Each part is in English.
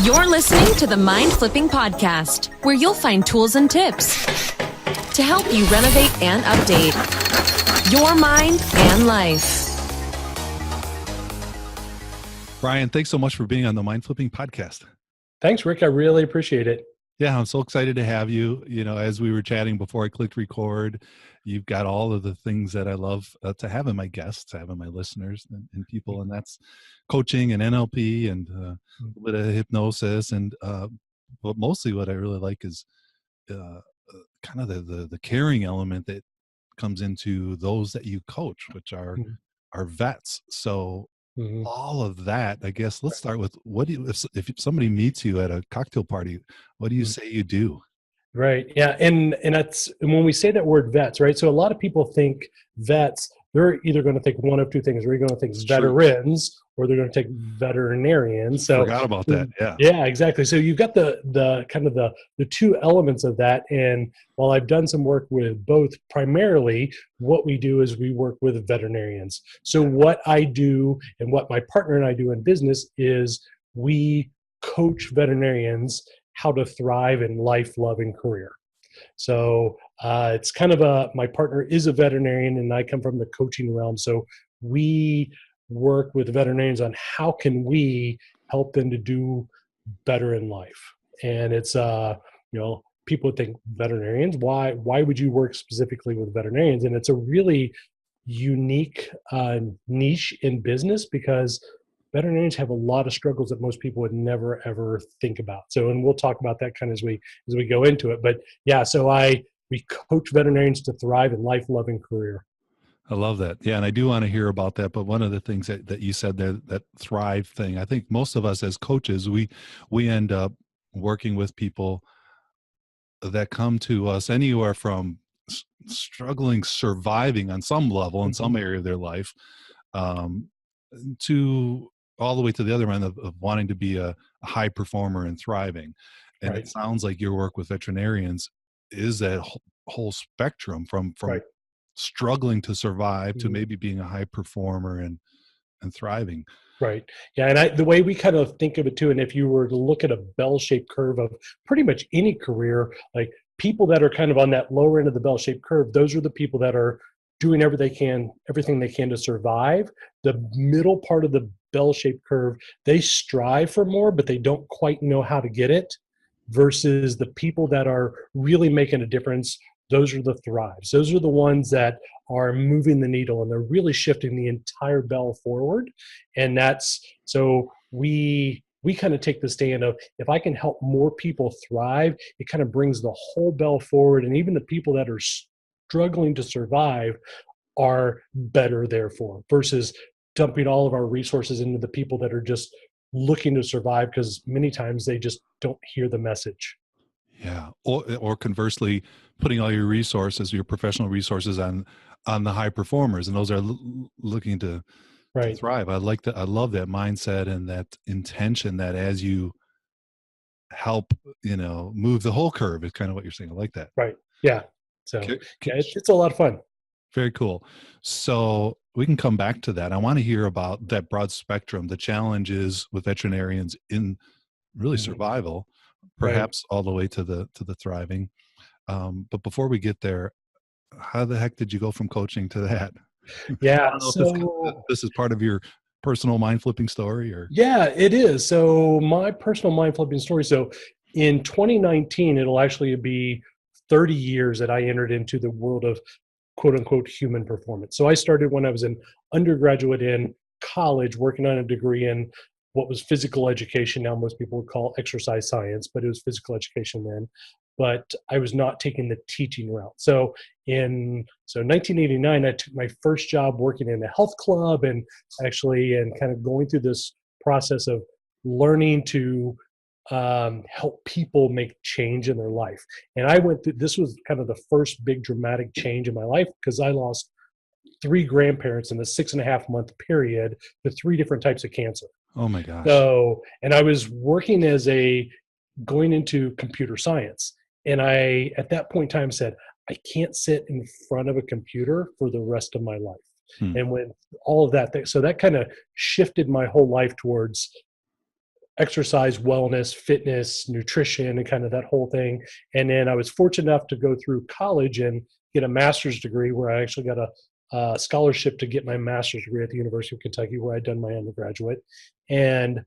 You're listening to the Mind Flipping Podcast, where you'll find tools and tips to help you renovate and update your mind and life. Brian, thanks so much for being on the Mind Flipping Podcast. Thanks, Rick. I really appreciate it. Yeah, I'm so excited to have you. You know, as we were chatting before I clicked record, you've got all of the things that I love to have in my guests, to have in my listeners and people, and that's coaching and NLP and a bit of hypnosis. And but mostly what I really like is kind of the caring element that comes into those that you coach, which are vets. So all of that, I guess, let's start with what do you, if somebody meets you at a cocktail party, what do you say you do? Right. Yeah. And that's, and when we say that word vets, right? So a lot of people think vets, they're either going to think one of two things. They're going to think veterans or they're going to take veterinarians. So forgot about that. Yeah. Yeah, exactly. So you've got the kind of the two elements of that. And while I've done some work with both, primarily what we do is we work with veterinarians. So what I do and what my partner and I do in business is we coach veterinarians how to thrive in life, love, and career. So it's kind of my partner is a veterinarian and I come from the coaching realm. So we work with veterinarians on how can we help them to do better in life. And it's, people think veterinarians, why would you work specifically with veterinarians? And it's a really unique niche in business because veterinarians have a lot of struggles that most people would never, ever think about. So, and we'll talk about that kind of as we go into it. But yeah, so we coach veterinarians to thrive in life, love, and career. I love that. Yeah. And I do want to hear about that. But one of the things that you said there, that thrive thing, I think most of us as coaches, we end up working with people that come to us anywhere from struggling, surviving on some level in some area of their life, to all the way to the other end of wanting to be a high performer and thriving. And it sounds like your work with veterinarians is that whole spectrum from struggling to survive to maybe being a high performer and thriving. Right. Yeah. And the way we kind of think of it too, and if you were to look at a bell-shaped curve of pretty much any career, like people that are kind of on that lower end of the bell-shaped curve, those are the people that are doing everything they can to survive. The middle part of the bell-shaped curve, they strive for more, but they don't quite know how to get it, versus the people that are really making a difference. Those are the thrives. Those are the ones that are moving the needle and they're really shifting the entire bell forward. And that's, so we kind of take the stand of, if I can help more people thrive, it kind of brings the whole bell forward. And even the people that are struggling to survive are better therefore, versus dumping all of our resources into the people that are just looking to survive, because many times they just don't hear the message. Yeah. Or conversely, putting all your resources, your professional resources on the high performers, and those are looking to thrive. I love that mindset and that intention that as you help, move the whole curve is kind of what you're saying. I like that. Right. Yeah. So it's a lot of fun. Very cool. So we can come back to that. I want to hear about that broad spectrum, the challenges with veterinarians in really survival, perhaps all the way to the thriving. But before we get there, how the heck did you go from coaching to that? Yeah. So this is part of your personal mind flipping story, or? Yeah, it is. So my personal mind flipping story. So in 2019, it'll actually be 30 years that I entered into the world of quote unquote human performance. So I started when I was an undergraduate in college, working on a degree in what was physical education. Now most people would call exercise science, but it was physical education then. But I was not taking the teaching route. So in 1989, I took my first job working in a health club and kind of going through this process of learning to help people make change in their life. And I went through, this was kind of the first big dramatic change in my life, because I lost 3 grandparents in a 6.5-month period to 3 different types of cancer. Oh my gosh. So, and I was working going into computer science. And I, at that point in time, said, I can't sit in front of a computer for the rest of my life. And when all of that, so that kind of shifted my whole life towards exercise, wellness, fitness, nutrition, and kind of that whole thing. And then I was fortunate enough to go through college and get a master's degree, where I actually got a scholarship to get my master's degree at the University of Kentucky, where I'd done my undergraduate. And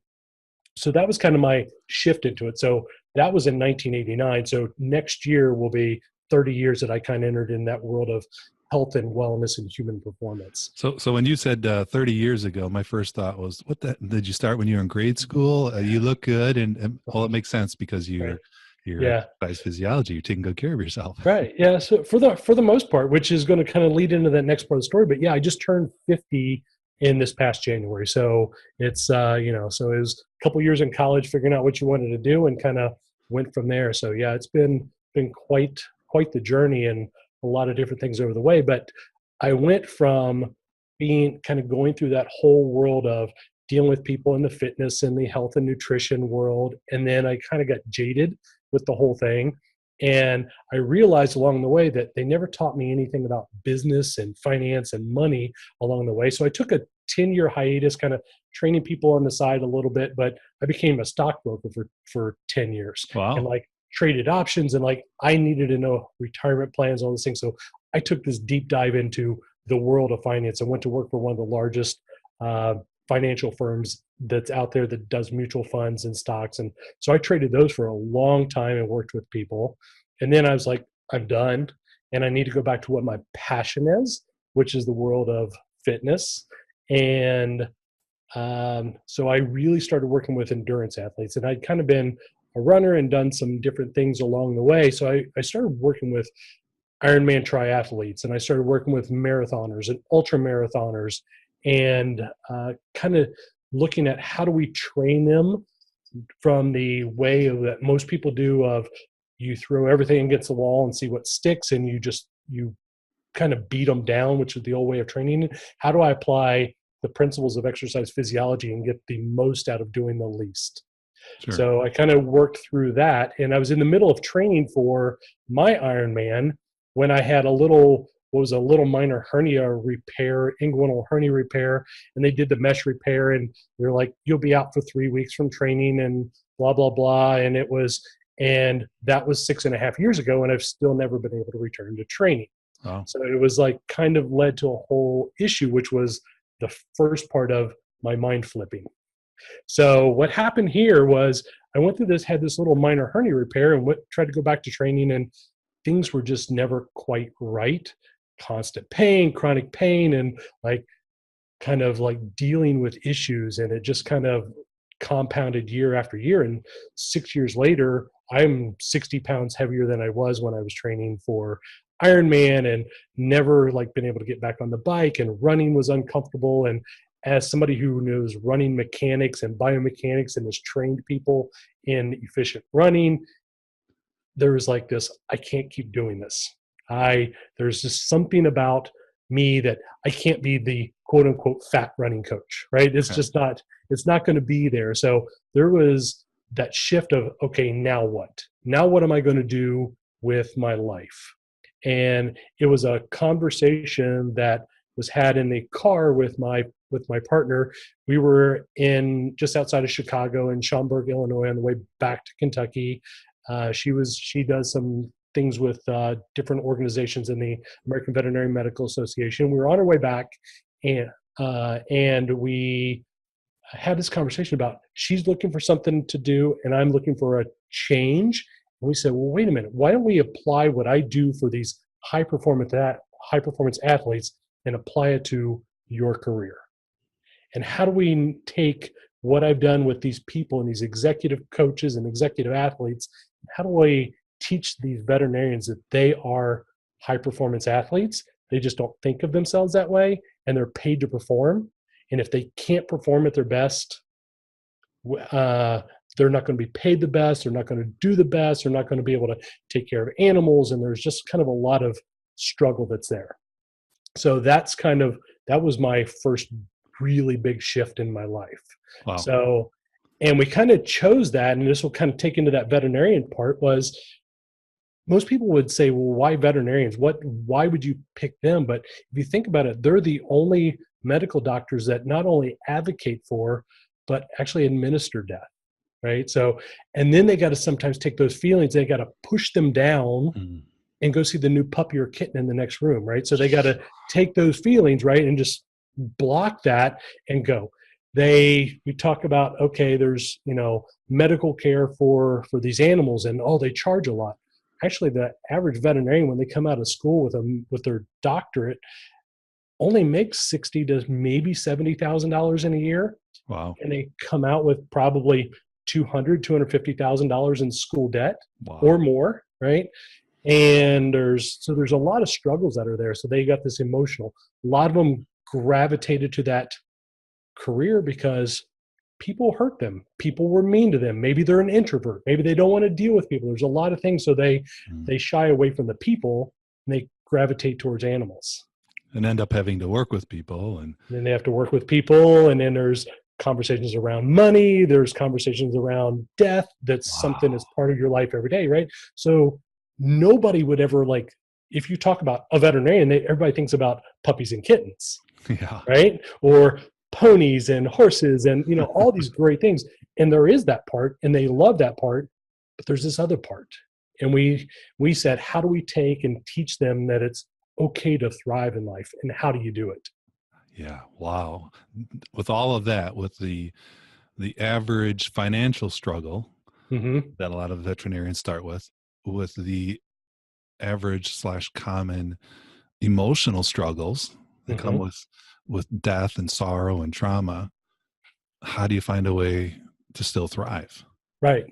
so that was kind of my shift into it. So that was in 1989. So next year will be 30 years that I kind of entered in that world of health and wellness and human performance. So when you said 30 years ago, my first thought was, what the, did you start when you were in grade school? You look good. And well, it makes sense because you're exercise physiology, you're taking good care of yourself. Right. Yeah. So for the most part, which is going to kind of lead into that next part of the story, but yeah, I just turned 50 in this past January. So it's, so it was a couple years in college figuring out what you wanted to do and kind of went from there. So yeah, it's been quite the journey and a lot of different things over the way. But I went from being kind of going through that whole world of dealing with people in the fitness and the health and nutrition world. And then I kind of got jaded with the whole thing. And I realized along the way that they never taught me anything about business and finance and money along the way. So I took a 10-year hiatus, kind of training people on the side a little bit, but I became a stockbroker for 10 years. Wow. And like traded options, and like I needed to know retirement plans, all those things. So I took this deep dive into the world of finance and went to work for one of the largest financial firms that's out there that does mutual funds and stocks. And so I traded those for a long time and worked with people. And then I was like, I'm done. And I need to go back to what my passion is, which is the world of fitness. And so I really started working with endurance athletes. And I'd kind of been a runner and done some different things along the way. So I started working with Ironman triathletes, and I started working with marathoners and ultra marathoners, and kind of looking at how do we train them from the way of that most people do of you throw everything against the wall and see what sticks, and you kind of beat them down, which is the old way of training. How do I apply the principles of exercise physiology and get the most out of doing the least? Sure. So I kind of worked through that, and I was in the middle of training for my Ironman when I had a little minor hernia repair, inguinal hernia repair, and they did the mesh repair, and they're like, you'll be out for 3 weeks from training and blah, blah, blah. And that was 6.5 years ago, and I've still never been able to return to training. Wow. So it was like kind of led to a whole issue, which was the first part of my mind flipping. So what happened here was I went through had this little minor hernia repair and tried to go back to training, and things were just never quite right. Constant pain, chronic pain, and like kind of like dealing with issues. And it just kind of compounded year after year. And 6 years later, I'm 60 pounds heavier than I was when I was training for Ironman, and never like been able to get back on the bike, and running was uncomfortable. And as somebody who knows running mechanics and biomechanics and has trained people in efficient running, there was like this, I can't keep doing this. There's just something about me that I can't be the quote unquote fat running coach, right? It's just not, it's not going to be there. So there was that shift of, okay, now what? Now what am I going to do with my life? And it was a conversation that was had in the car with my partner. We were in just outside of Chicago in Schaumburg, Illinois, on the way back to Kentucky. She does some things with different organizations in the American Veterinary Medical Association. We were on our way back, and we had this conversation about she's looking for something to do, and I'm looking for a change. And we said, well, wait a minute, why don't we apply what I do for these high performance athletes and apply it to your career? And how do we take what I've done with these people and these executive coaches and executive athletes, how do I teach these veterinarians that they are high performance athletes? They just don't think of themselves that way, and they're paid to perform. And if they can't perform at their best, they're not going to be paid the best. They're not going to do the best. They're not going to be able to take care of animals. And there's just kind of a lot of struggle that's there. So that was my first really big shift in my life. Wow. So, and we kind of chose that, and this will kind of take into that veterinarian part, was most people would say, well, why veterinarians? Why would you pick them? But if you think about it, they're the only medical doctors that not only advocate for, but actually administer death. right? So, and then they got to sometimes take those feelings, they got to push them down Mm. and go see the new puppy or kitten in the next room, right? So they got to take those feelings, right, and just block that and go. We talk about, okay, there's, medical care for these animals, and they charge a lot. Actually, the average veterinarian, when they come out of school with their doctorate, only makes $60,000 to maybe $70,000 in a year, Wow. and they come out with probably $250,000 in school debt Wow. or more, right? And there's a lot of struggles that are there. So they got this emotional. A lot of them gravitated to that career because people hurt them. People were mean to them. Maybe they're an introvert. Maybe they don't want to deal with people. There's a lot of things. So they shy away from the people and they gravitate towards animals. And end up having to work with people. And then they have to work with people. And then there's conversations around money. There's conversations around death. That's something that's part of your life every day, right? So nobody would ever, like, if you talk about a veterinarian, everybody thinks about puppies and kittens, yeah, right? Or ponies and horses and, all these great things. And there is that part, and they love that part, but there's this other part. And we said, how do we take and teach them that it's okay to thrive in life, and how do you do it? Yeah. Wow. With all of that, with the average financial struggle that a lot of veterinarians start with the average / common emotional struggles that come with death and sorrow and trauma, how do you find a way to still thrive? Right.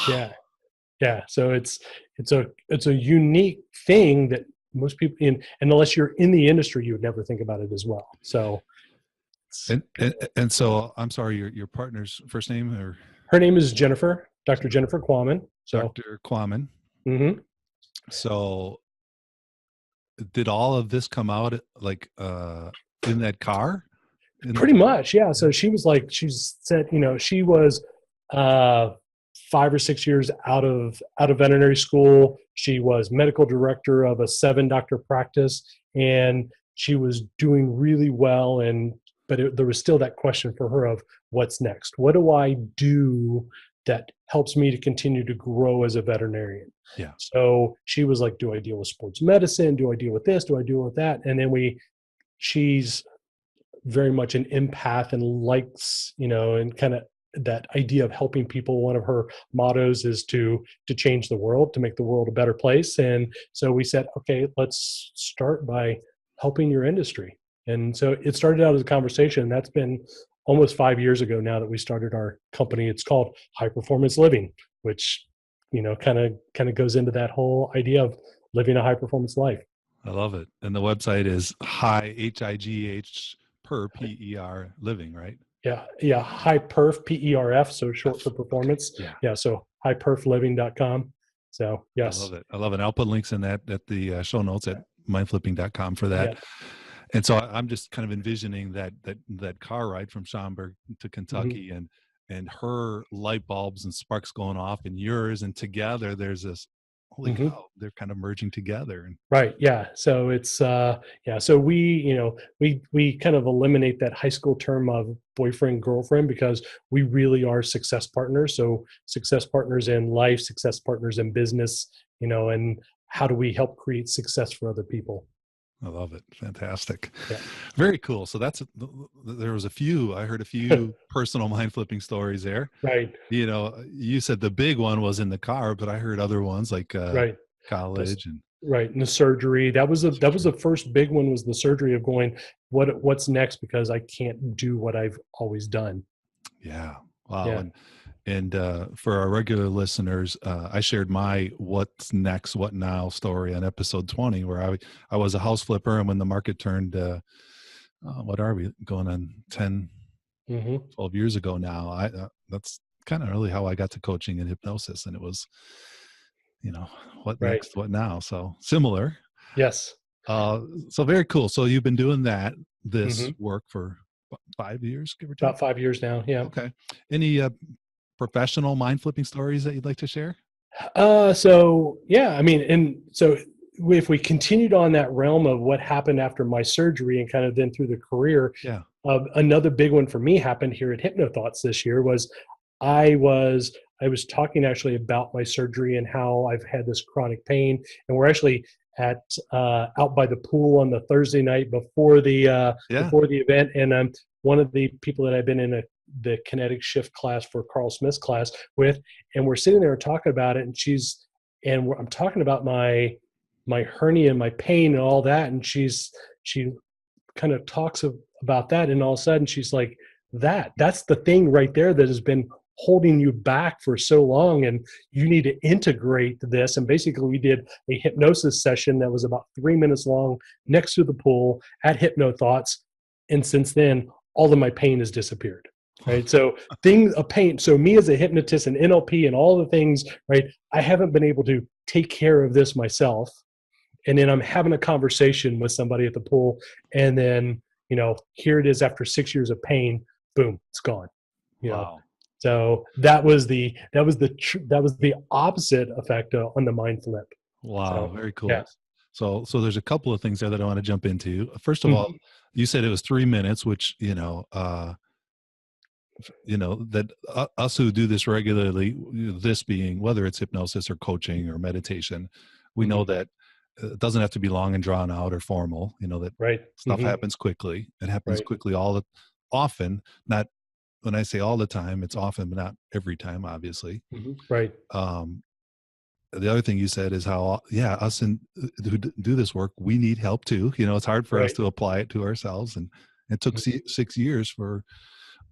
Wow. Yeah. So it's a unique thing that most people and unless you're in the industry, you would never think about it as well. So and so I'm sorry, your partner's first name? Or her name is Jennifer, Dr. Jennifer Quammen. Dr. Quammen. So did all of this come out like in that car? Pretty much, yeah. So she said, she was 5 or 6 years out of veterinary school. She was medical director of a 7-doctor practice, and she was doing really well. But there was still that question for her of what's next. What do I do that helps me to continue to grow as a veterinarian? Yeah. So she was like, do I deal with sports medicine? Do I deal with this? Do I deal with that? And then she's very much an empath and likes, and kind of that idea of helping people. One of her mottos is to change the world, to make the world a better place. And so we said, okay, let's start by helping your industry. And so it started out as a conversation. That's been almost 5 years ago now that we started our company. It's called High Performance Living, which, kind of goes into that whole idea of living a high performance life. I love it. And the website is HIGH per PER living, right? Yeah. High perf, PERF. So short for performance. Yeah. So highperfliving.com. So yes. I love it. I'll put links in that at the show notes at mindflipping.com for that. Yeah. And so I'm just kind of envisioning that car ride from Schaumburg to Kentucky and her light bulbs and sparks going off and yours, and together there's this, holy cow, they're kind of merging together. Right. Yeah. So it's, so we kind of eliminate that high school term of boyfriend, girlfriend, because we really are success partners. So success partners in life, success partners in business, and how do we help create success for other people? I love it. Fantastic. Yeah. Very cool. So there was I heard a few personal mind flipping stories there. Right. You said the big one was in the car, but I heard other ones like college and the surgery. That was the first big one, was the surgery of going, what's next? Because I can't do what I've always done. Yeah. Wow. Yeah. And for our regular listeners, I shared my what's next, what now story on episode 20, where I was a house flipper. And when the market turned, what are we going on 10, 12 years ago now, that's kind of really how I got to coaching and hypnosis. And it was, what next, what now? So similar. Yes. So very cool. So you've been doing this work for 5 years, give or take? About 5 years now. Yeah. Okay. Any professional mind flipping stories that you'd like to share? So if we continued on that realm of what happened after my surgery and kind of then through the career, another big one for me happened here at HypnoThoughts this year. Was I was talking actually about my surgery and how I've had this chronic pain, and we're actually at out by the pool on the Thursday night before the Yeah. event, and one of the people that I've been in the kinetic shift class for Carl Smith's class with, and we're sitting there talking about it, and I'm talking about my hernia and my pain and all that, and she kind of talks about that, and all of a sudden she's like, that's the thing right there that has been holding you back for so long, and you need to integrate this. And basically we did a hypnosis session that was about 3 minutes long next to the pool at Hypno Thoughts, and since then all of my pain has disappeared. Right. So pain. So me as a hypnotist and NLP and all the things, right, I haven't been able to take care of this myself. And then I'm having a conversation with somebody at the pool, and then, here it is after 6 years of pain, boom, it's gone. Wow. So that was the opposite effect on the mind flip. Wow. So, Very cool. yeah. So there's a couple of things there that I want to jump into. First of all, you said it was 3 minutes, which, that us who do this regularly, this being whether it's hypnosis or coaching or meditation, we know that it doesn't have to be long and drawn out or formal. That Right. stuff happens quickly. It happens Right. quickly often. Not when I say all the time, it's often, but not every time, obviously. Right. The other thing you said is how, us who do this work, we need help too. It's hard for us to apply it to ourselves, and it took 6 years for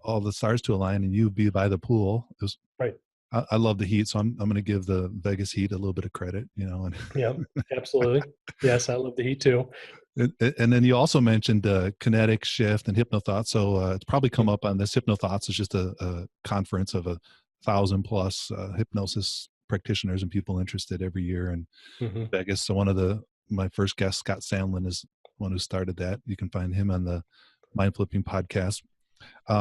all the stars to align and you be by the pool. It was Right. I love the heat, so I'm going to give the Vegas heat a little bit of credit, And Yeah, absolutely. Yes, I love the heat too. And then you also mentioned kinetic shift and hypnothoughts. So it's probably come up on this. Hypnothoughts is just a conference of 1,000 plus hypnosis practitioners and people interested every year in Vegas. So my first guest, Scott Sandlin, is one who started that. You can find him on the Mind Flipping podcast.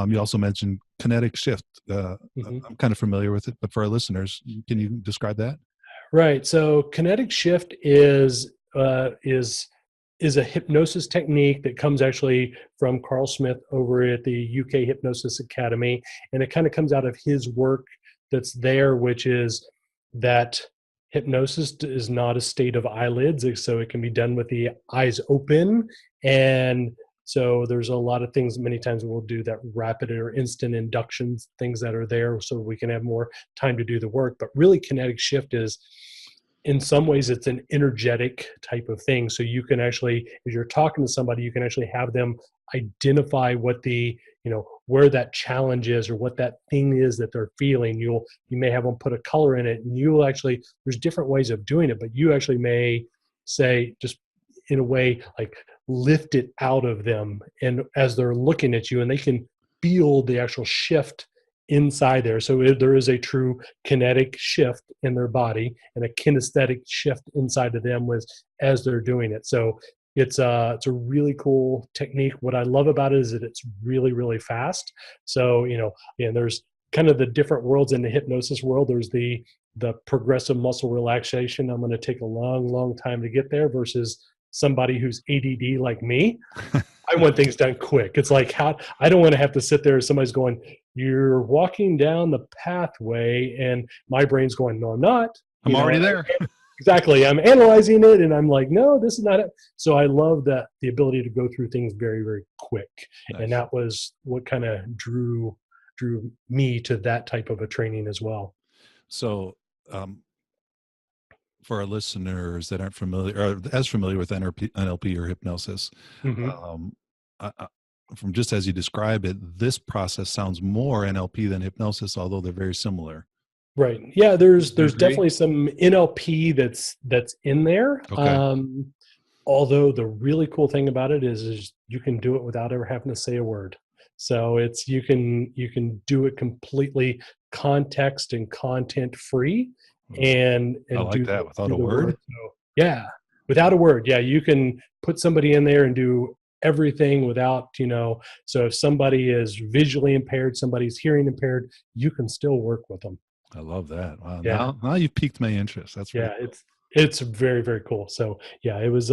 You also mentioned kinetic shift. I'm kind of familiar with it, but for our listeners, can you describe that? Right. So kinetic shift is a hypnosis technique that comes actually from Carl Smith over at the UK Hypnosis Academy, and it kind of comes out of his work that's there, which is that hypnosis is not a state of eyelids, so it can be done with the eyes open. And so there's a lot of things, many times we'll do that rapid or instant inductions, things that are there so we can have more time to do the work. But really kinetic shift is, in some ways, it's an energetic type of thing. So you can actually, as you're talking to somebody, you can actually have them identify what where that challenge is or what that thing is that they're feeling. You may have them put a color in it, and there's different ways of doing it, but you actually may say, just in a way, like lift it out of them, and as they're looking at you, and they can feel the actual shift inside there. So there is a true kinetic shift in their body and a kinesthetic shift inside of them as they're doing it. So it's a really cool technique. What I love about it is that it's really, really fast. So, and there's kind of the different worlds in the hypnosis world. There's the progressive muscle relaxation. I'm going to take a long, long time to get there versus somebody who's ADD like me. I want things done quick. It's like, I don't want to have to sit there. Somebody's going, you're walking down the pathway, and my brain's going, no, I'm not. I'm already there. Exactly. I'm analyzing it, and I'm like, no, this is not it. So I love the ability to go through things very, very quick. Nice. And that was what kind of drew me to that type of a training as well. So, for our listeners that aren't familiar or as familiar with NLP or hypnosis, from just as you describe it, this process sounds more NLP than hypnosis, although they're very similar. Right. Yeah. There's definitely some NLP that's in there. Okay. Although the really cool thing about it is you can do it without ever having to say a word. So you can do it completely context and content free, and I like do that without a word. So, yeah, without a word. Yeah, you can put somebody in there and do everything without, so if somebody is visually impaired, somebody's hearing impaired, you can still work with them. I love that. Wow. Yeah. Now you've piqued my interest. That's cool. It's very, very cool. So yeah, it was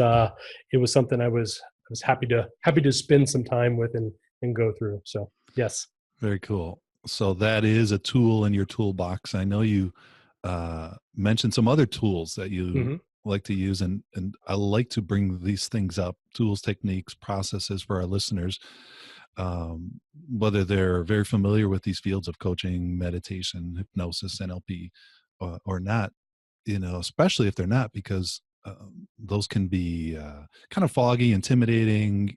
something I was happy to spend some time with and go through. So yes. Very cool. So that is a tool in your toolbox. I know you mentioned some other tools that you Hmm. like to use, and I like to bring these things up: tools, techniques, processes for our listeners, whether they're very familiar with these fields of coaching, meditation, hypnosis, NLP, or not. Especially if they're not, because those can be kind of foggy, intimidating.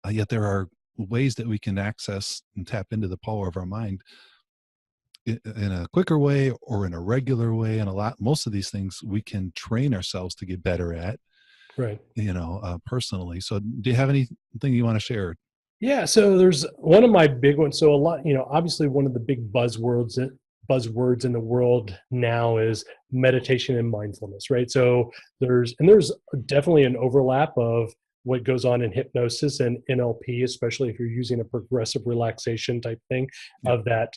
Yet there are ways that we can access and tap into the power of our mind in a quicker way or in a regular way. And most of these things we can train ourselves to get better at, Right. personally. So do you have anything you want to share? Yeah, so there's one of my big ones. So a lot, obviously one of the big buzzwords in the world now is meditation and mindfulness, right? So there's definitely an overlap of what goes on in hypnosis and NLP, especially if you're using a progressive relaxation type thing Yeah. of that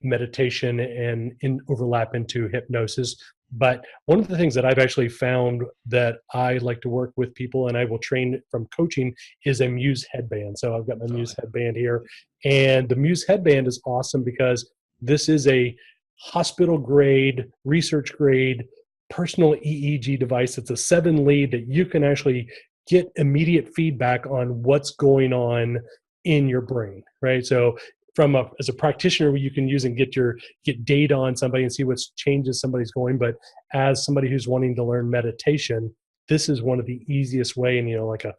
meditation and in overlap into hypnosis. But one of the things that I've actually found that I like to work with people and I will train from coaching is a Muse headband. So I've got my Oh, Muse yeah. headband here. And the Muse headband is awesome because this is a hospital grade, research grade, personal EEG device. It's a 7 lead that you can actually get immediate feedback on what's going on in your brain, right? So as a practitioner, you can use and get data on somebody and see what changes somebody's going. But as somebody who's wanting to learn meditation, this is one of the easiest way, and like a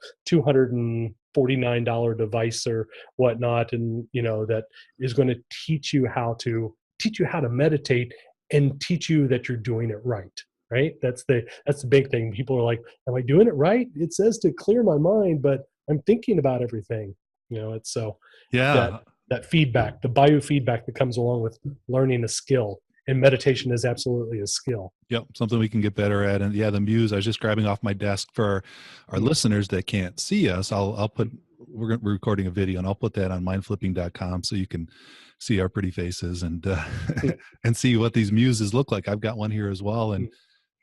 $249 device or whatnot, and that is going to teach you how to meditate and teach you that you're doing it right. Right. That's the big thing. People are like, "Am I doing it right? It says to clear my mind, but I'm thinking about everything." It's so that Yeah. that feedback, the biofeedback that comes along with learning a skill. And meditation is absolutely a skill. Yep, something we can get better at. And yeah, the Muse, I was just grabbing off my desk for our Mm-hmm. listeners that can't see us. I'll put, we're recording a video and I'll put that on mindflipping.com so you can see our pretty faces and and see what these muses look like. I've got one here as well.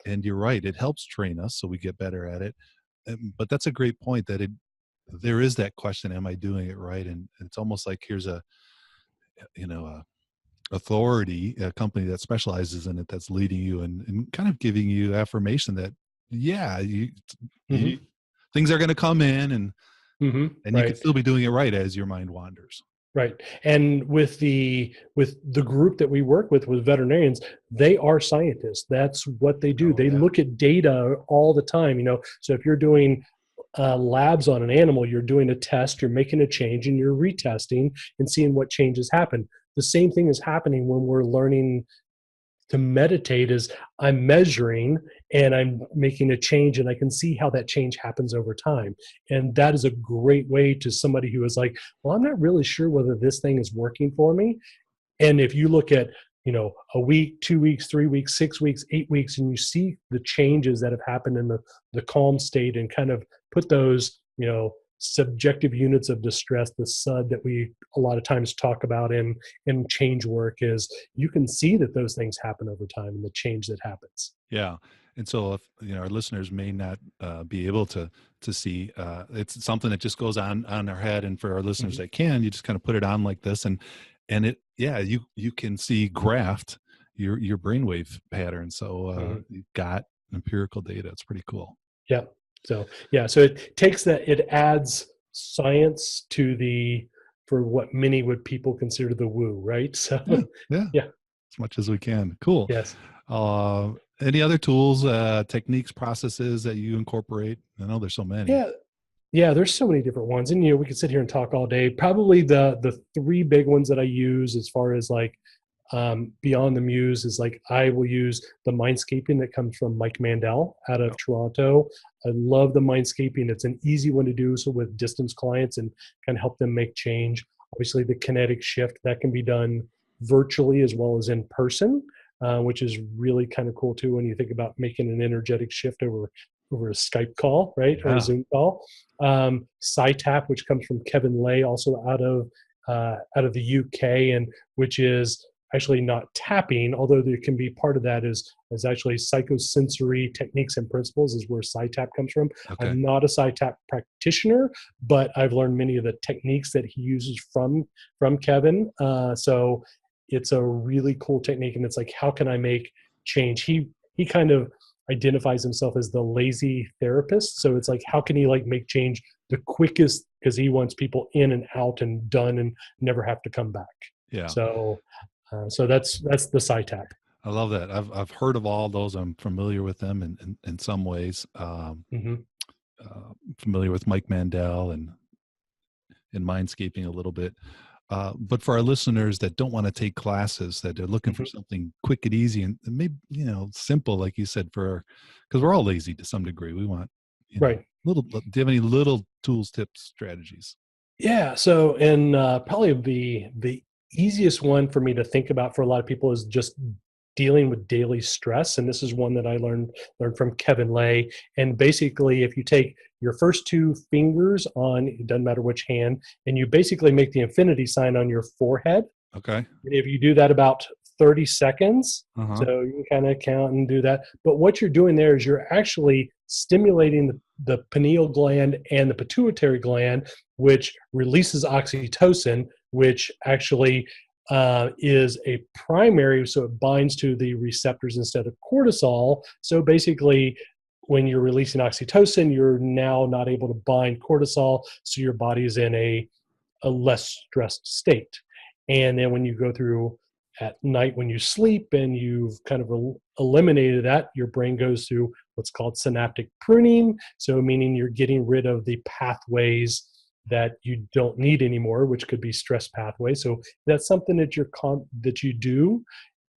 And you're right, it helps train us so we get better at it. But that's a great point, that there is that question, am I doing it right? And it's almost like here's a, a authority, a company that specializes in it, that's leading you and kind of giving you affirmation that, yeah, you Mm-hmm. things are going to come in, Mm-hmm. and you can Right. still be doing it right as your mind wanders. Right. And with the group that we work with veterinarians, they are scientists. That's what they do. Oh They yeah. look at data all the time. So if you're doing labs on an animal, you're doing a test, you're making a change, and you're retesting and seeing what changes happen. The same thing is happening when we're learning to meditate. Is I'm measuring and I'm making a change, and I can see how that change happens over time. And that is a great way to somebody who is like, well, I'm not really sure whether this thing is working for me. And if you look at, a week, 2 weeks, 3 weeks, 6 weeks, 8 weeks, and you see the changes that have happened in the calm state, and kind of put those, subjective units of distress, the SUD that we a lot of times talk about in change work, is you can see that those things happen over time and the change that happens. Yeah. And so if our listeners may not be able to see, it's something that just goes on our head. And for our listeners Mm-hmm. that can, you just kind of put it on like this, and it, yeah, you can see graphed your brainwave pattern. So Mm-hmm. you've got empirical data. It's pretty cool. Yeah. So yeah, so it takes that, it adds science for what many would people consider the woo, right? So Yeah. Yeah. yeah, As much as we can. Cool. yes. Any other tools, techniques, processes that you incorporate? I know there's so many. Yeah. Yeah, there's so many different ones. And we could sit here and talk all day. Probably the three big ones that I use as far as like beyond the Muse is like, I will use the mindscaping that comes from Mike Mandel out of Yep. Toronto. I love the mindscaping. It's an easy one to do so with distance clients and kind of help them make change. Obviously, the kinetic shift that can be done virtually as well as in person, which is really kind of cool too when you think about making an energetic shift over a Skype call, right, or a Yeah. Zoom call. SciTap, which comes from Kevin Lay, also out of the UK, and which is actually not tapping, although there can be part of that is actually psychosensory techniques and principles is where PSYTAP comes from. Okay. I'm not a PSYTAP practitioner, but I've learned many of the techniques that he uses from Kevin. So it's a really cool technique, and it's like, how can I make change? He kind of identifies himself as the lazy therapist. So it's like, how can he like make change the quickest, because he wants people in and out and done and never have to come back. Yeah. So that's the PSYTAP. I love that. I've heard of all those. I'm familiar with them in some ways. Familiar with Mike Mandel and Mindscaping a little bit. But for our listeners that don't want to take classes, that they're looking for something quick and easy and maybe, simple, like you said, because we're all lazy to some degree. We want, right. Do you have any little tools, tips, strategies? Yeah. So, and probably the easiest one for me to think about for a lot of people is just dealing with daily stress. And this is one that I learned from Kevin Lay. And basically, if you take your first two fingers on, it doesn't matter which hand, and you basically make the infinity sign on your forehead. Okay. And if you do that about 30 seconds, so you can kind of count and do that. But what you're doing there is you're actually stimulating the pineal gland and the pituitary gland, which releases oxytocin, which actually is a primary, so it binds to the receptors instead of cortisol. So basically, when you're releasing oxytocin, you're now not able to bind cortisol, so your body is in a less stressed state. And then when you go through at night when you sleep and you've kind of eliminated that, your brain goes through what's called synaptic pruning. So meaning you're getting rid of the pathways that you don't need anymore, which could be stress pathways. So that's something that you do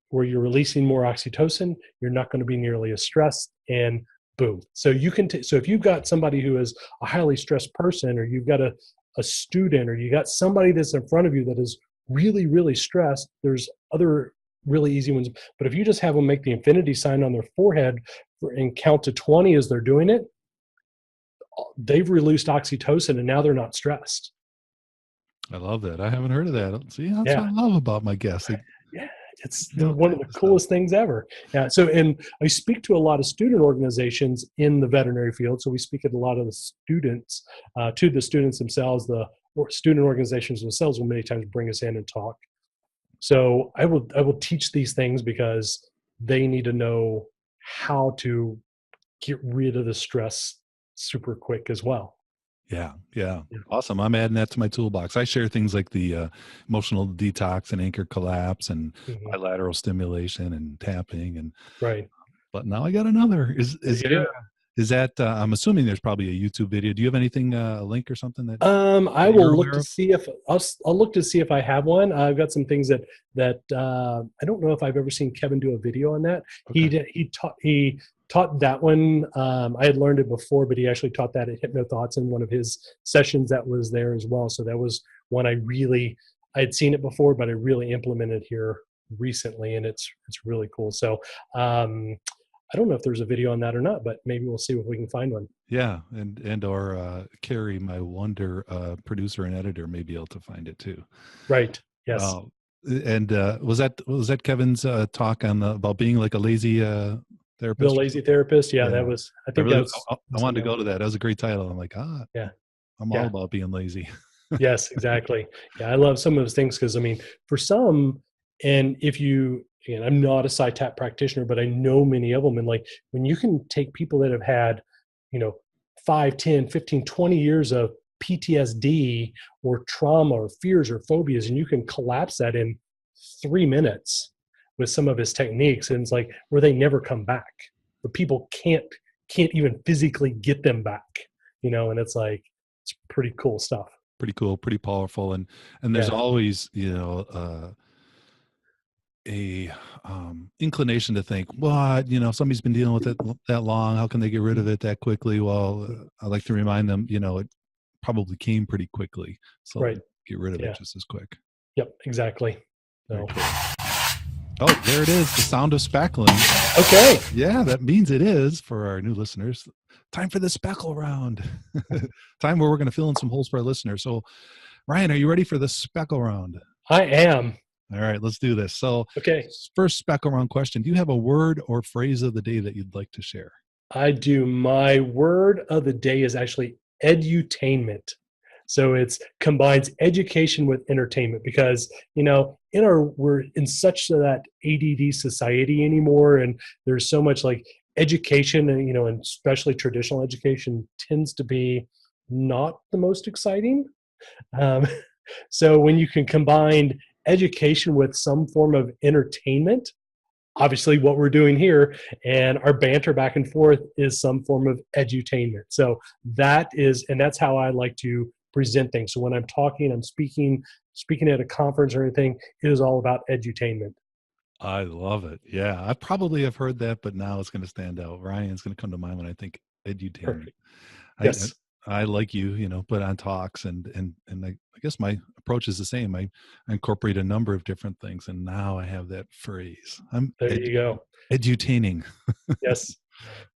where you're releasing more oxytocin. You're not going to be nearly as stressed, and boom. So you can so if you've got somebody who is a highly stressed person, or you've got a student, or you got somebody that's in front of you that is really, really stressed, there's other really easy ones. But if you just have them make the infinity sign on their forehead and count to 20 as they're doing it, they've released oxytocin and now they're not stressed. I love that. I haven't heard of that. See, that's what I love about my guests. Yeah, it's one of the coolest things ever. Yeah. So, and I speak to a lot of student organizations in the veterinary field. So we speak at a lot of the students, to the students themselves. The student organizations themselves will many times bring us in and talk. So I will teach these things because they need to know how to get rid of the stress super quick as well. Yeah. Awesome. I'm adding that to my toolbox. I share things like the emotional detox and anchor collapse and bilateral stimulation and tapping and right. But now I got another. Is that I'm assuming there's probably a YouTube video. Do you have anything, a link or something that I will look to see if I'll look to see if I have one. I've got some things that I don't know if I've ever seen Kevin do a video on that. Okay. He taught that one. I had learned it before, but he actually taught that at HypnoThoughts in one of his sessions that was there as well. So that was one I had seen it before, but I really implemented here recently, and it's really cool. So I don't know if there's a video on that or not, but maybe we'll see if we can find one. Yeah, and or Carrie, my wonder producer and editor, may be able to find it too. Right. Yes. And was that Kevin's talk on about being like a lazy therapist? The lazy therapist. Yeah, that was. I wanted to go to that. That was a great title. I'm like, yeah, I'm all about being lazy. Yes, exactly. Yeah, I love some of those things because for some, and and I'm not a PSYTAP practitioner, but I know many of them. And like when you can take people that have had, 5, 10, 15, 20 years of PTSD or trauma or fears or phobias, and you can collapse that in 3 minutes with some of his techniques. And it's like where they never come back, but people can't even physically get them back, and it's like, it's pretty cool stuff. Pretty cool, pretty powerful. And there's always, a inclination to think, well, somebody's been dealing with it that long, how can they get rid of it that quickly? Well, I like to remind them, it probably came pretty quickly, so get rid of it just as quick. Yep, exactly. So. Oh, there it is, the sound of spackling. Okay. Yeah, that means it is, for our new listeners, time for the spackle round. Time where we're going to fill in some holes for our listeners. So Ryan, are you ready for the spackle round? I am. All right, let's do this. So, Okay. first speckle round question. Do you have a word or phrase of the day that you'd like to share? I do. My word of the day is actually edutainment. So it's combines education with entertainment because, we're in such that ADD society anymore. And there's so much like education and, and especially traditional education tends to be not the most exciting. Um, so when you can combine education with some form of entertainment, obviously what we're doing here and our banter back and forth is some form of edutainment. So that's how I like to present things. So when I'm talking, I'm speaking at a conference or anything, it is all about edutainment. I love it. Yeah, I probably have heard that, but now it's going to stand out. Ryan's going to come to mind when I think edutainment. Perfect. I, I Yes. I like you, put on talks and I guess my approach is the same. I incorporate a number of different things, and now I have that phrase. I'm There you go. edutaining. Yes.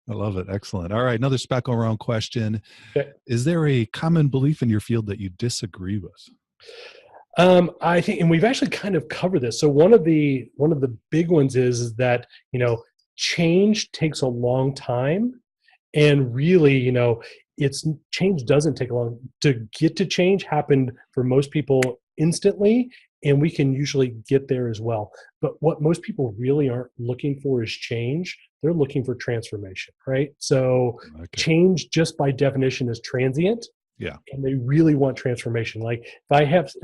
I love it. Excellent. All right, another speckle round question. Okay. Is there a common belief in your field that you disagree with? I think, and we've actually kind of covered this. So one of the big ones is that change takes a long time, and really, it's change doesn't take long to get to change. Happened for most people instantly, and we can usually get there as well. But what most people really aren't looking for is change. They're looking for transformation, right? So Okay. change, just by definition, is transient, Yeah. and they really want transformation. Like if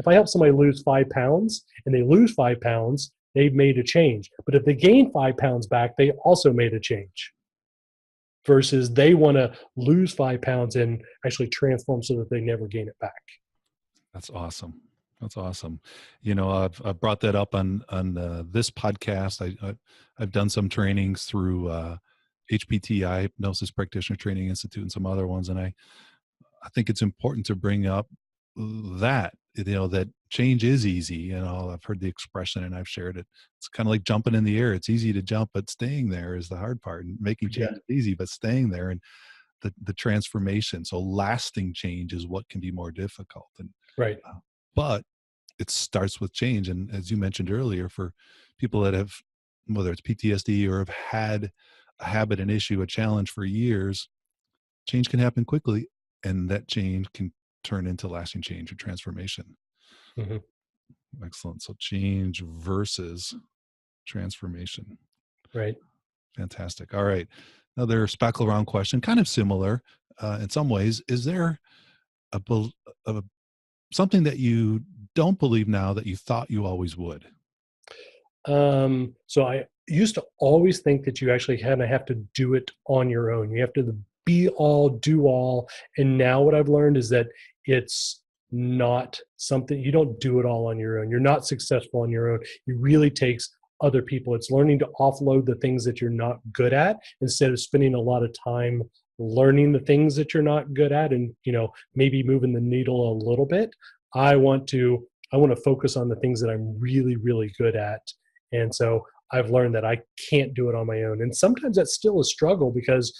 I help somebody lose 5 pounds and they lose 5 pounds, they've made a change. But if they gain 5 pounds back, they also made a change. Versus they want to lose 5 pounds and actually transform so that they never gain it back. That's awesome. That's awesome. I've brought that up on this podcast. I've done some trainings through HPTI, Hypnosis Practitioner Training Institute, and some other ones, and I think it's important to bring up that that change is easy. I've heard the expression and I've shared it. It's kind of like jumping in the air. It's easy to jump, but staying there is the hard part. And making change is easy, but staying there and the transformation. So lasting change is what can be more difficult. And Right. But it starts with change. And as you mentioned earlier, for people that have, whether it's PTSD or have had a habit, an issue, a challenge for years, change can happen quickly, and that change can turn into lasting change or transformation. Mm-hmm. Excellent. So change versus transformation. Right. Fantastic. All right. Another speckle round question, kind of similar in some ways. Is there a something that you don't believe now that you thought you always would? So I used to always think that you actually kind of have to do it on your own. You have to be all, do all. And now what I've learned is that it's not something, you don't do it all on your own. You're not successful on your own. It really takes other people. It's learning to offload the things that you're not good at instead of spending a lot of time learning the things that you're not good at and, maybe moving the needle a little bit. I want to focus on the things that I'm really, really good at. And so I've learned that I can't do it on my own. And sometimes that's still a struggle because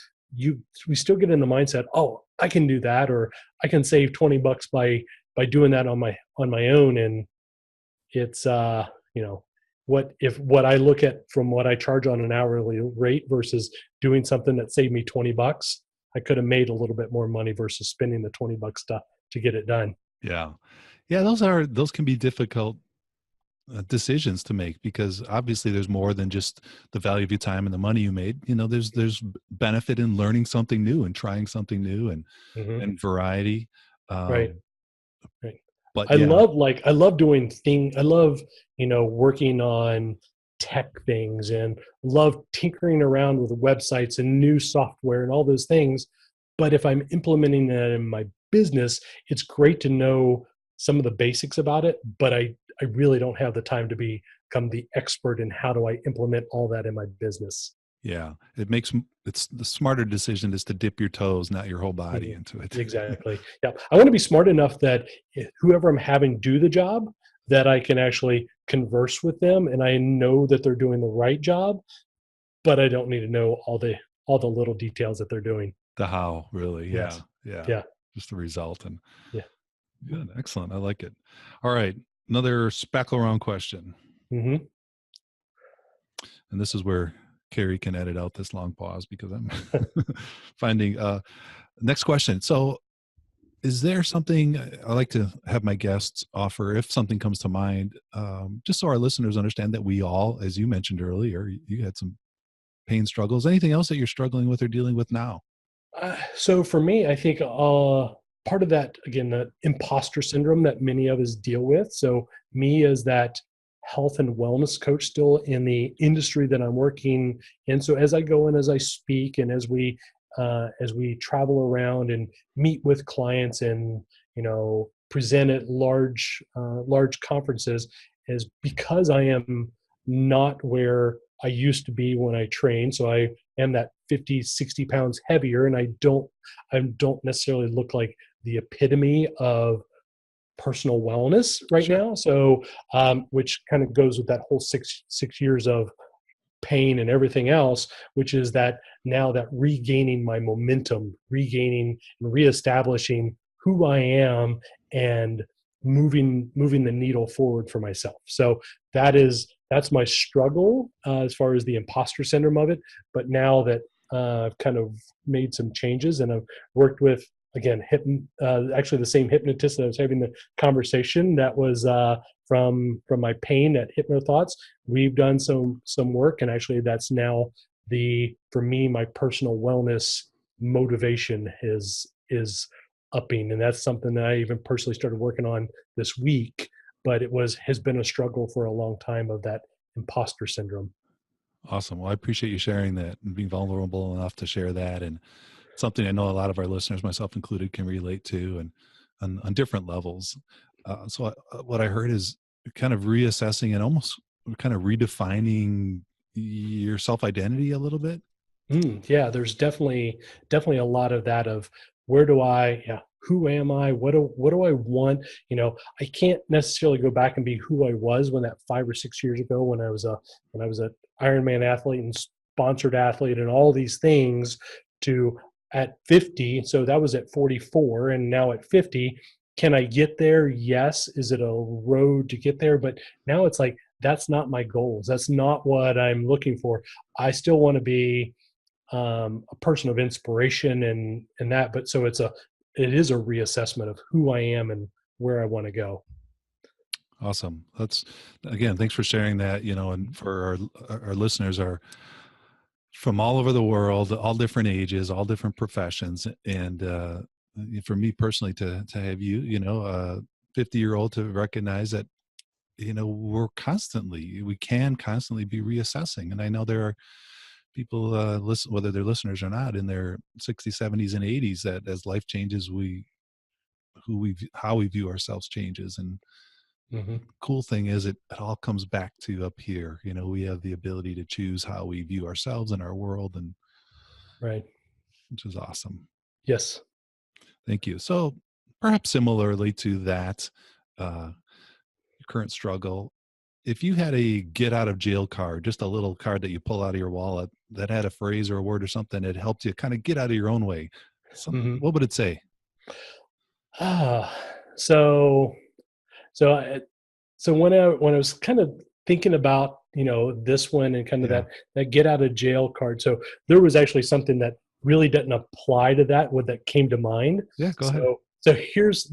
we still get in the mindset, oh, I can do that, or I can save $20 by doing that on my own. And it's what I look at from what I charge on an hourly rate versus doing something that saved me $20, I could have made a little bit more money versus spending the $20 to get it done. Yeah. Those can be difficult decisions to make, because obviously there's more than just the value of your time and the money you made. There's benefit in learning something new and trying something new and variety. Right. Right. But I love doing things. I love, working on tech things and love tinkering around with websites and new software and all those things. But if I'm implementing that in my business, it's great to know some of the basics about it, but I really don't have the time to become the expert in how do I implement all that in my business. Yeah, it's the smarter decision is to dip your toes, not your whole body into it. Exactly. Yeah. I want to be smart enough that whoever I'm having do the job, that I can actually converse with them and I know that they're doing the right job, but I don't need to know all the little details that they're doing. The how, really. Yeah. Yes. Yeah. Just the result. And yeah. Good. Excellent. I like it. All right. Another speckle round question. Mm-hmm. And this is where Carrie can edit out this long pause because I'm finding next question. So is there something I like to have my guests offer if something comes to mind, just so our listeners understand that we all, as you mentioned earlier, you had some pain struggles, anything else that you're struggling with or dealing with now? So for me, I think part of that, again, the imposter syndrome that many of us deal with. So me as that health and wellness coach still in the industry that I'm working in. So as I go and as I speak and as we travel around and meet with clients and, present at large conferences, is because I am not where I used to be when I trained. So I am that 50, 60 pounds heavier, and I don't necessarily look like the epitome of personal wellness right Sure. now. So, which kind of goes with that whole six years of pain and everything else, which is that now that regaining my momentum, regaining and reestablishing who I am and moving the needle forward for myself. So that's my struggle as far as the imposter syndrome of it. But now that I've kind of made some changes and I've worked with, again, actually the same hypnotist that I was having the conversation that was from my pain at HypnoThoughts. We've done some work, and actually that's now for me, my personal wellness motivation is upping, and that's something that I even personally started working on this week. But has been a struggle for a long time of that imposter syndrome. Awesome. Well, I appreciate you sharing that and being vulnerable enough to share that. And something I know a lot of our listeners, myself included, can relate to, and on different levels. What I heard is kind of reassessing and almost kind of redefining your self-identity a little bit. Yeah, there's definitely a lot of that of who am I? What do I want? I can't necessarily go back and be who I was when that 5 or 6 years ago when I was a Ironman athlete and sponsored athlete and all these things to at 50. So that was at 44, and now at 50, can I get there? Yes. Is it a road to get there? But now it's like that's not my goals. That's not what I'm looking for. I still want to be a person of inspiration and that, but so it is a reassessment of who I am and where I want to go. Awesome. Again, thanks for sharing that, and for our listeners are from all over the world, all different ages, all different professions. And for me personally, to have a 50-year-old to recognize that, we can constantly be reassessing. And I know there are people whether they're listeners or not, in their 60s, 70s, and 80s, that as life changes, how we view ourselves changes. And Mm-hmm. cool thing is it all comes back to up here. We have the ability to choose how we view ourselves and our world, and Right. which is awesome. Yes. Thank you. So perhaps similarly to that, current struggle, if you had a get out of jail card, just a little card that you pull out of your wallet that had a phrase or a word or something that helped you kind of get out of your own way, Mm-hmm. what would it say? Ah, so so I, so when I was kind of thinking about this one and kind of Yeah. that get out of jail card, so there was actually something that really didn't apply to that came to mind. Yeah, go ahead. So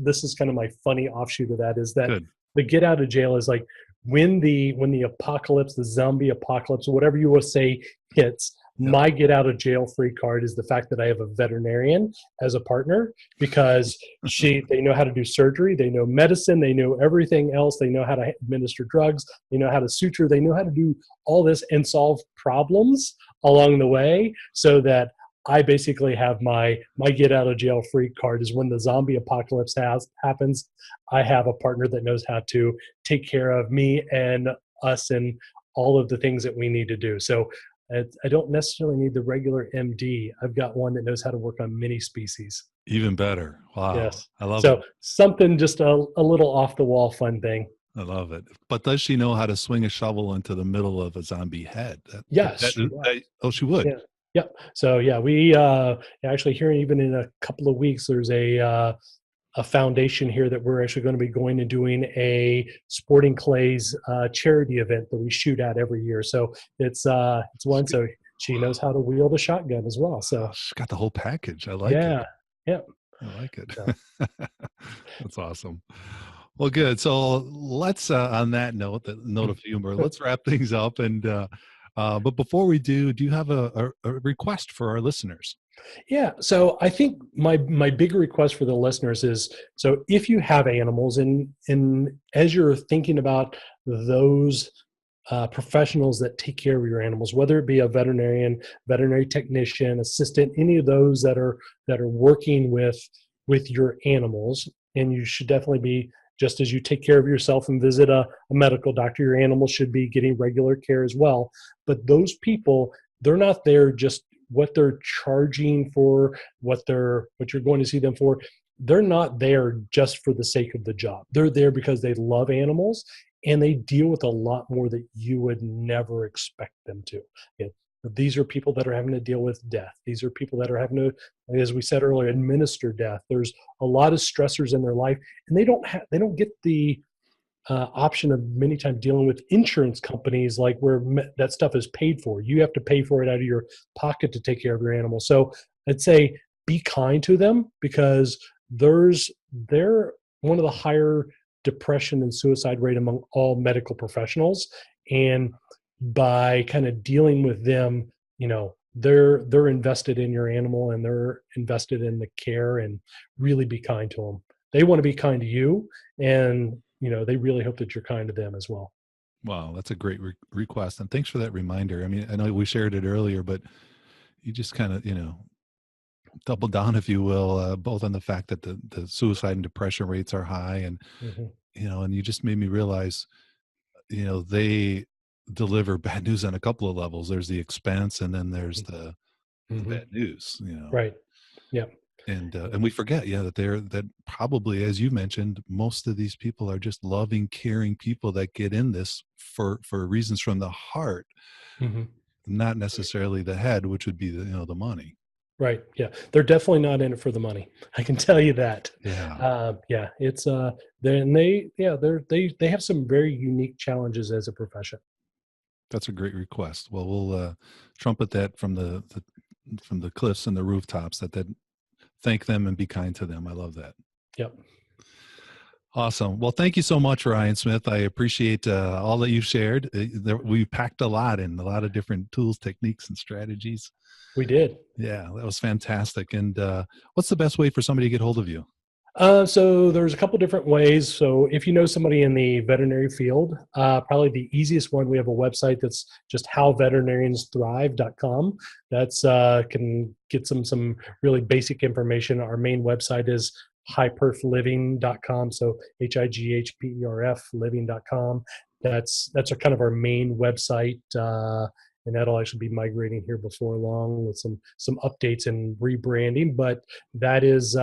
this is kind of my funny offshoot of that is that Good. the get out of jail is like when the apocalypse, the zombie apocalypse, whatever you will say hits. Yep. My get out of jail free card is the fact that I have a veterinarian as a partner, because they know how to do surgery, they know medicine, they know everything else, they know how to administer drugs, they know how to suture, they know how to do all this and solve problems along the way, so that I basically have my get out of jail free card is when the zombie apocalypse happens, I have a partner that knows how to take care of me and us and all of the things that we need to do. So I don't necessarily need the regular MD. I've got one that knows how to work on many species. Even better. Wow. Yes. I love So it. something just a little off the wall fun thing. I love it. But does she know how to swing a shovel into the middle of a zombie head? Yes. She would. Yeah. Yep. So yeah, we actually here even in a couple of weeks, there's a foundation here that we're actually going to be going and doing a sporting clays charity event that we shoot at every year. So it's one. So she knows how to wield a shotgun as well. So She's got the whole package. I like yeah, it. yeah. I like it. So. That's awesome. Well, good. So let's, on that note, the note of humor, let's wrap things up. And but before we do you have a request for our listeners? Yeah. So I think my big request for the listeners is, so if you have animals and as you're thinking about those professionals that take care of your animals, whether it be a veterinarian, veterinary technician, assistant, any of those that are working with your animals, and you should definitely be, just as you take care of yourself and visit a medical doctor, your animals should be getting regular care as well. But those people, they're not there just what they're charging for, what you're going to see them for. They're not there just for the sake of the job. They're there because they love animals, and they deal with a lot more that you would never expect them to. These are people that are having to deal with death. These are people that are having to, as we said earlier, administer death. There's a lot of stressors in their life, and they don't get the option of many times dealing with insurance companies, like where that stuff is paid for. You have to pay for it out of your pocket to take care of your animal. So I'd say be kind to them, because they're one of the higher depression and suicide rate among all medical professionals. And by kind of dealing with them, they're invested in your animal, and they're invested in the care, and really be kind to them. They want to be kind to you, and they really hope that you're kind to them as well. Wow, that's a great request, and thanks for that reminder. I mean, I know we shared it earlier, but you just kind of double down, if you will, both on the fact that the suicide and depression rates are high, and and you just made me realize, they deliver bad news on a couple of levels. There's the expense, and then there's the bad news. Right. Yeah. And we forget, that probably, as you mentioned, most of these people are just loving, caring people that get in this for reasons from the heart, not necessarily the head, which would be the money. Right. Yeah. They're definitely not in it for the money. I can tell you that. Yeah. It's they have some very unique challenges as a profession. That's a great request. Well, we'll trumpet that from the cliffs and the rooftops, that thank them and be kind to them. I love that. Yep. Awesome. Well, thank you so much, Ryan Smith. I appreciate all that you've shared. We packed a lot in, a lot of different tools, techniques, and strategies. We did. Yeah, that was fantastic. And what's the best way for somebody to get hold of you? So there's a couple different ways. So if you know somebody in the veterinary field, probably the easiest one, we have a website that's just howveterinariansthrive.com. That's can get some really basic information. Our main website is highperfliving.com. So HIGHPERF living.com. That's kind of our main website. And that'll actually be migrating here before long with some updates and rebranding. But that is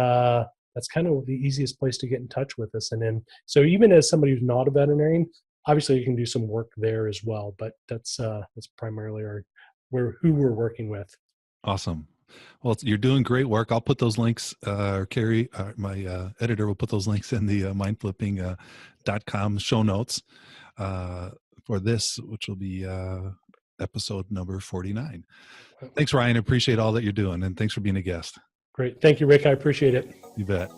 that's kind of the easiest place to get in touch with us. And then, so even as somebody who's not a veterinarian, obviously you can do some work there as well. But that's primarily who we're working with. Awesome. Well, you're doing great work. I'll put those links, Carrie, my editor, will put those links in the mindflipping.com show notes for this, which will be episode number 49. Thanks, Ryan. I appreciate all that you're doing, and thanks for being a guest. Great. Thank you, Rick. I appreciate it. You bet.